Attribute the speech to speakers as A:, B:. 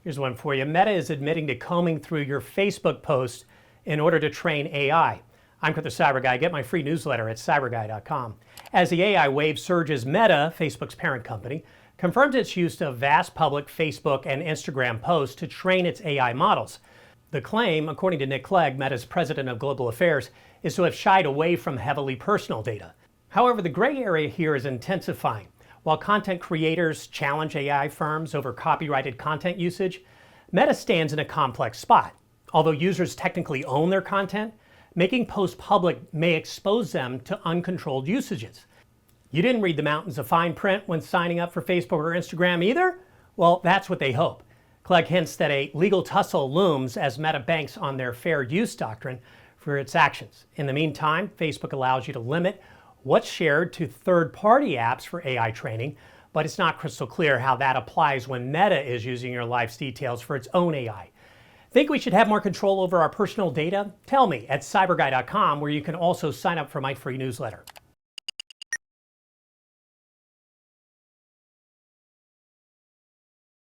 A: Here's one for you. Meta is admitting to combing through your Facebook posts in order to train AI. I'm the CyberGuy. Get my free newsletter at cyberguy.com. As the AI wave surges, Meta, Facebook's parent company, confirms its use of vast public Facebook and Instagram posts to train its AI models. The claim, according to Nick Clegg, Meta's president of global affairs, is to have shied away from heavily personal data. However, the gray area here is intensifying. While content creators challenge AI firms over copyrighted content usage, Meta stands in a complex spot. Although users technically own their content, making posts public may expose them to uncontrolled usages. You didn't read the mountains of fine print when signing up for Facebook or Instagram either? Well, that's what they hope. Clegg hints that a legal tussle looms as Meta banks on their fair use doctrine for its actions. In the meantime, Facebook allows you to limit what's shared to third-party apps for AI training, but it's not crystal clear how that applies when Meta is using your life's details for its own AI. Think we should have more control over our personal data? Tell me at cyberguy.com, where you can also sign up for my free newsletter.